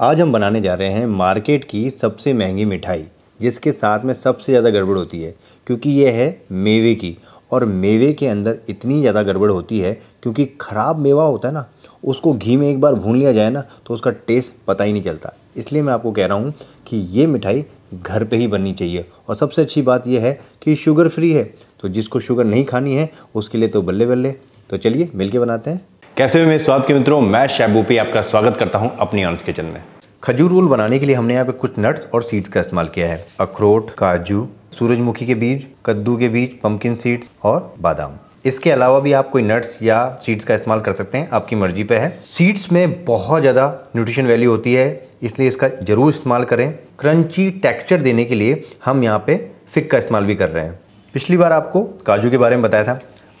आज हम बनाने जा रहे हैं मार्केट की सबसे महंगी मिठाई, जिसके साथ में सबसे ज़्यादा गड़बड़ होती है क्योंकि ये है मेवे की। और मेवे के अंदर इतनी ज़्यादा गड़बड़ होती है क्योंकि ख़राब मेवा होता है ना, उसको घी में एक बार भून लिया जाए ना तो उसका टेस्ट पता ही नहीं चलता। इसलिए मैं आपको कह रहा हूँ कि ये मिठाई घर पे ही बननी चाहिए। और सबसे अच्छी बात यह है कि शुगर फ्री है, तो जिसको शुगर नहीं खानी है उसके लिए तो बल्ले बल्ले। तो चलिए मिलके बनाते हैं। कैसे हुए मेरे स्वाद के मित्रों, मैं शेफ बूपी आपका स्वागत करता हूं अपनी ऑनेस्ट किचन में। खजूर रोल बनाने के लिए हमने यहाँ पे कुछ नट्स और सीड्स का इस्तेमाल किया है। अखरोट, काजू, सूरजमुखी के बीज, कद्दू के बीज, पंपकिन सीड्स और बादाम। इसके अलावा भी आप कोई नट्स या सीड्स का इस्तेमाल कर सकते हैं, आपकी मर्जी पे है। सीड्स में बहुत ज़्यादा न्यूट्रिशन वैल्यू होती है, इसलिए इसका ज़रूर इस्तेमाल करें। क्रंची टेक्सचर देने के लिए हम यहाँ पे फिग का इस्तेमाल भी कर रहे हैं। पिछली बार आपको काजू के बारे में बताया था,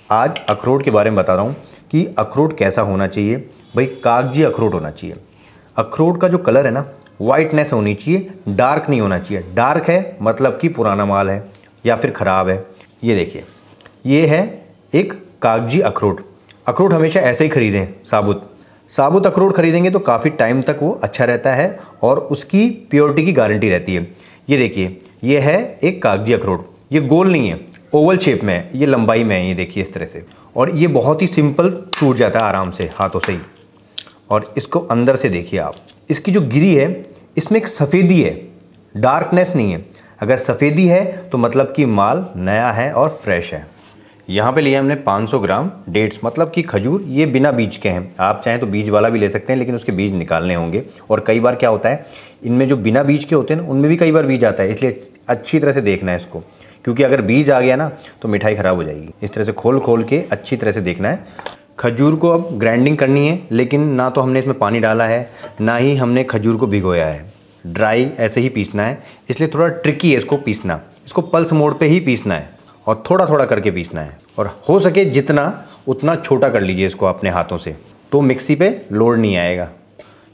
आज अखरोट के बारे में बता रहा हूँ कि अखरोट कैसा होना चाहिए। भाई कागजी अखरोट होना चाहिए। अखरोट का जो कलर है ना, वाइटनेस होनी चाहिए, डार्क नहीं होना चाहिए। डार्क है मतलब कि पुराना माल है या फिर ख़राब है। ये देखिए, ये है एक कागजी अखरोट। अखरोट हमेशा ऐसे ही खरीदें, साबुत अखरोट खरीदेंगे तो काफ़ी टाइम तक वो अच्छा रहता है और उसकी प्योरिटी की गारंटी रहती है। ये देखिए, ये है एक कागजी अखरोट। ये गोल नहीं है, ओवल शेप में है, ये लंबाई में है। ये देखिए इस तरह से, और ये बहुत ही सिंपल टूट जाता है आराम से हाथों से ही। और इसको अंदर से देखिए आप, इसकी जो गिरी है इसमें एक सफ़ेदी है, डार्कनेस नहीं है। अगर सफ़ेदी है तो मतलब कि माल नया है और फ्रेश है। यहाँ पे लिया हमने 500 ग्राम डेट्स, मतलब कि खजूर। ये बिना बीज के हैं, आप चाहें तो बीज वाला भी ले सकते हैं, लेकिन उसके बीज निकालने होंगे। और कई बार क्या होता है, इनमें जो बिना बीज के होते हैं ना, उनमें भी कई बार बीज आता है, इसलिए अच्छी तरह से देखना है इसको, क्योंकि अगर बीज आ गया ना तो मिठाई ख़राब हो जाएगी। इस तरह से खोल के अच्छी तरह से देखना है। खजूर को अब ग्राइंडिंग करनी है, लेकिन ना तो हमने इसमें पानी डाला है, ना ही हमने खजूर को भिगोया है। ड्राई ऐसे ही पीसना है, इसलिए थोड़ा ट्रिकी है इसको पीसना। इसको पल्स मोड पे ही पीसना है और थोड़ा थोड़ा करके पीसना है। और हो सके जितना उतना छोटा कर लीजिए इसको अपने हाथों से, तो मिक्सी पे लोड नहीं आएगा।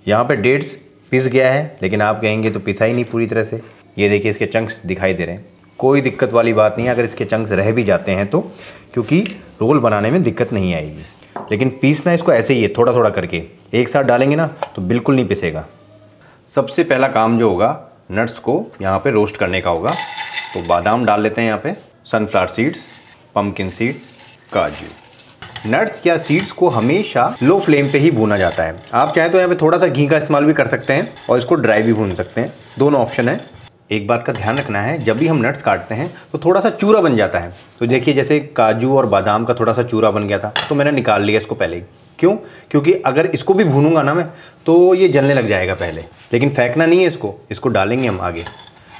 यहाँ पे डेट्स पिस गया है, लेकिन आप कहेंगे तो पिसा ही नहीं पूरी तरह से। ये देखिए, इसके चंक्स दिखाई दे रहे हैं। कोई दिक्कत वाली बात नहीं है अगर इसके चंक्स रह भी जाते हैं तो, क्योंकि रोल बनाने में दिक्कत नहीं आएगी। लेकिन पीसना इसको ऐसे ही है, थोड़ा थोड़ा करके। एक साथ डालेंगे ना तो बिल्कुल नहीं पिसेगा। सबसे पहला काम जो होगा, नट्स को यहाँ पे रोस्ट करने का होगा। तो बादाम डाल लेते हैं यहाँ पे, सनफ्लावर सीड्स, पंपकिन सीड्स, काजू। नट्स या सीड्स को हमेशा लो फ्लेम पे ही भूना जाता है। आप चाहें तो यहाँ पे थोड़ा सा घी का इस्तेमाल भी कर सकते हैं और इसको ड्राई भी भून सकते हैं, दोनों ऑप्शन है। एक बात का ध्यान रखना है, जब भी हम नट्स काटते हैं तो थोड़ा सा चूरा बन जाता है। तो देखिए, जैसे काजू और बादाम का थोड़ा सा चूरा बन गया था, तो मैंने निकाल लिया इसको पहले ही। क्यों? क्योंकि अगर इसको भी भूनूंगा ना मैं तो ये जलने लग जाएगा पहले। लेकिन फेंकना नहीं है इसको डालेंगे हम आगे।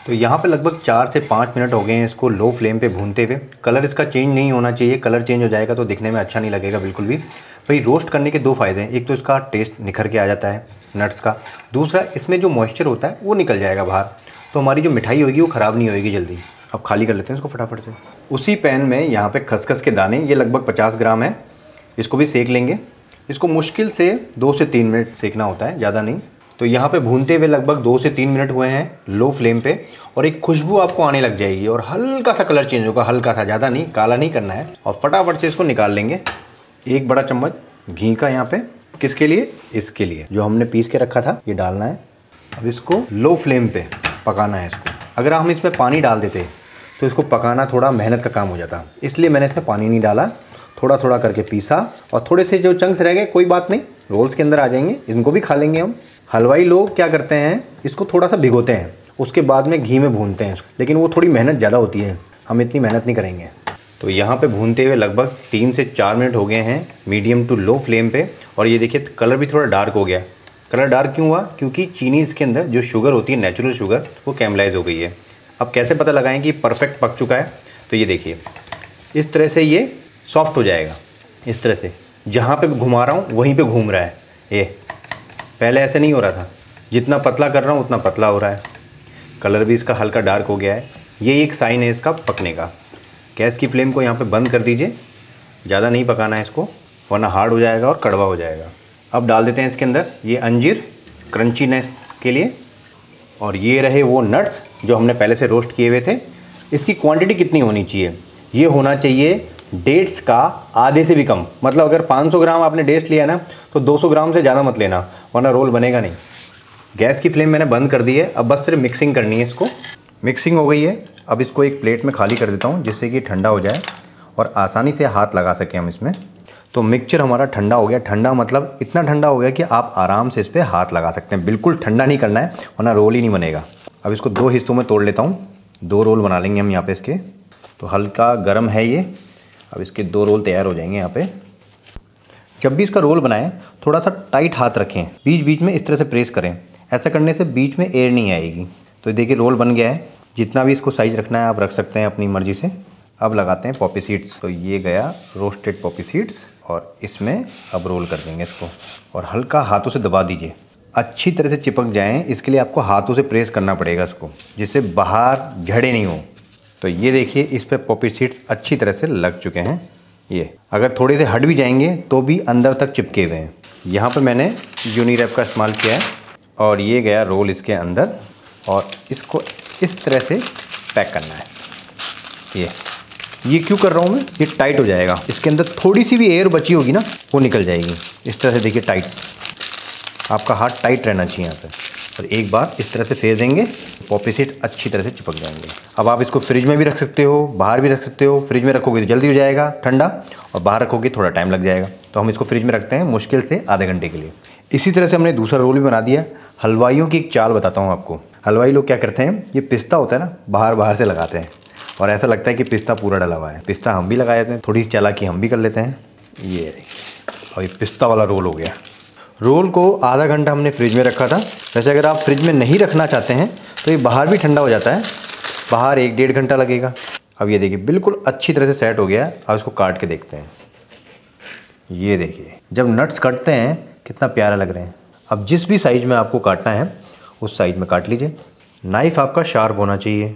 तो यहाँ पे लगभग 4 से 5 मिनट हो गए हैं इसको लो फ्लेम पे भूनते हुए। कलर इसका चेंज नहीं होना चाहिए, कलर चेंज हो जाएगा तो दिखने में अच्छा नहीं लगेगा बिल्कुल भी। भाई रोस्ट करने के 2 फ़ायदे हैं, एक तो इसका टेस्ट निखर के आ जाता है नट्स का, दूसरा इसमें जो मॉइस्चर होता है वो निकल जाएगा बाहर, तो हमारी जो मिठाई होगी वो ख़राब नहीं होगी जल्दी। अब खाली कर लेते हैं इसको फटाफट से। उसी पैन में यहाँ पे खसखस के दाने, ये लगभग 50 ग्राम है, इसको भी सेक लेंगे। इसको मुश्किल से 2 से 3 मिनट सेकना होता है, ज़्यादा नहीं। तो यहाँ पे भूनते हुए लगभग 2 से 3 मिनट हुए हैं लो फ्लेम पे, और एक खुशबू आपको आने लग जाएगी और हल्का सा कलर चेंज होगा, हल्का सा, ज़्यादा नहीं, काला नहीं करना है। और फटाफट से इसको निकाल लेंगे। 1 बड़ा चम्मच घी का यहाँ पे, किसके लिए? इसके लिए, जो हमने पीस के रखा था ये डालना है। अब इसको लो फ्लेम पे पकाना है इसको। अगर हम इसमें पानी डाल देते तो इसको पकाना थोड़ा मेहनत का काम हो जाता, इसलिए मैंने इसमें पानी नहीं डाला। थोड़ा थोड़ा करके पीसा, और थोड़े से जो चंक्स रह गए कोई बात नहीं, रोल्स के अंदर आ जाएंगे, इनको भी खा लेंगे हम। हलवाई लोग क्या करते हैं, इसको थोड़ा सा भिगोते हैं, उसके बाद में घी में भूनते हैं, लेकिन वो थोड़ी मेहनत ज़्यादा होती है, हम इतनी मेहनत नहीं करेंगे। तो यहाँ पे भूनते हुए लगभग 3 से 4 मिनट हो गए हैं मीडियम टू लो फ्लेम पे। और ये देखिए, कलर भी थोड़ा डार्क हो गया। कलर डार्क क्यों हुआ? क्योंकि चीनी इसके अंदर जो शुगर होती है, नेचुरल शुगर, वो कैमलाइज हो गई है। अब कैसे पता लगाएं कि परफेक्ट पक चुका है? तो ये देखिए, इस तरह से ये सॉफ्ट हो जाएगा। इस तरह से जहाँ पे घुमा रहा हूँ वहीं पे घूम रहा है। ये पहले ऐसे नहीं हो रहा था, जितना पतला कर रहा हूँ उतना पतला हो रहा है। कलर भी इसका हल्का डार्क हो गया है, ये एक साइन है इसका पकने का। गैस की फ्लेम को यहाँ पे बंद कर दीजिए, ज़्यादा नहीं पकाना है इसको, वरना हार्ड हो जाएगा और कड़वा हो जाएगा। अब डाल देते हैं इसके अंदर ये अंजीर क्रंचीनेस के लिए, और ये रहे वो नट्स जो हमने पहले से रोस्ट किए हुए थे। इसकी क्वांटिटी कितनी होनी चाहिए? ये होना चाहिए डेट्स का आधे से भी कम। मतलब अगर 500 ग्राम आपने डेट्स लिया ना तो 200 ग्राम से ज़्यादा मत लेना, वरना रोल बनेगा नहीं। गैस की फ्लेम मैंने बंद कर दी है। अब बस सिर्फ मिक्सिंग करनी है इसको। मिक्सिंग हो गई है। अब इसको एक प्लेट में खाली कर देता हूँ जिससे कि ठंडा हो जाए और आसानी से हाथ लगा सकें हम इसमें। तो मिक्सचर हमारा ठंडा हो गया। ठंडा मतलब इतना ठंडा हो गया कि आप आराम से इस पर हाथ लगा सकते हैं। बिल्कुल ठंडा नहीं करना है वरना रोल ही नहीं बनेगा। अब इसको 2 हिस्सों में तोड़ लेता हूँ। 2 रोल बना लेंगे हम यहाँ पे इसके। तो हल्का गर्म है ये। अब इसके 2 रोल तैयार हो जाएंगे यहाँ पे। जब भी इसका रोल बनाएं थोड़ा सा टाइट हाथ रखें, बीच बीच में इस तरह से प्रेस करें। ऐसा करने से बीच में एयर नहीं आएगी। तो देखिए रोल बन गया है। जितना भी इसको साइज़ रखना है आप रख सकते हैं अपनी मर्ज़ी से। अब लगाते हैं पॉपी सीड्स। तो ये गया रोस्टेड पॉपी सीड्स और इसमें अब रोल कर देंगे इसको और हल्का हाथों से दबा दीजिए। अच्छी तरह से चिपक जाएं इसके लिए आपको हाथों से प्रेस करना पड़ेगा इसको, जिससे बाहर झड़े नहीं हो। तो ये देखिए इस पर पॉपी सीड्स अच्छी तरह से लग चुके हैं। ये अगर थोड़े से हट भी जाएंगे तो भी अंदर तक चिपके हुए हैं। यहाँ पर मैंने यूनिरैप का इस्तेमाल किया है और ये गया रोल इसके अंदर और इसको इस तरह से पैक करना है। ये क्यों कर रहा हूँ मैं, ये टाइट हो जाएगा। इसके अंदर थोड़ी सी भी एयर बची होगी ना वो निकल जाएगी। इस तरह से देखिए टाइट, आपका हाथ टाइट रहना चाहिए यहाँ पे। और एक बार इस तरह से फेर देंगे पॉपी सीड अच्छी तरह से चिपक जाएंगे। अब आप इसको फ्रिज में भी रख सकते हो, बाहर भी रख सकते हो। फ्रिज में रखोगे तो जल्दी हो जाएगा ठंडा और बाहर रखोगे थोड़ा टाइम लग जाएगा। तो हम इसको फ्रिज में रखते हैं मुश्किल से आधे घंटे के लिए। इसी तरह से हमने दूसरा रोल भी बना दिया। हलवाइयों की एक चाल बताता हूँ आपको। हलवाई लोग क्या करते हैं, ये पिस्ता होता है ना बाहर से लगाते हैं और ऐसा लगता है कि पिस्ता पूरा डला हुआ है। पिस्ता हम भी लगा देते हैं, थोड़ी चालाकी हम भी कर लेते हैं। ये देखिए और ये पिस्ता वाला रोल हो गया। रोल को आधा घंटा हमने फ्रिज में रखा था। वैसे अगर आप फ्रिज में नहीं रखना चाहते हैं तो ये बाहर भी ठंडा हो जाता है। बाहर 1-1.5 घंटा लगेगा। अब ये देखिए बिल्कुल अच्छी तरह से सेट हो गया है। अब इसको काट के देखते हैं। ये देखिए जब नट्स कटते हैं कितना प्यारा लग रहे हैं। अब जिस भी साइज़ में आपको काटना है उस साइज़ में काट लीजिए। नाइफ़ आपका शार्प होना चाहिए।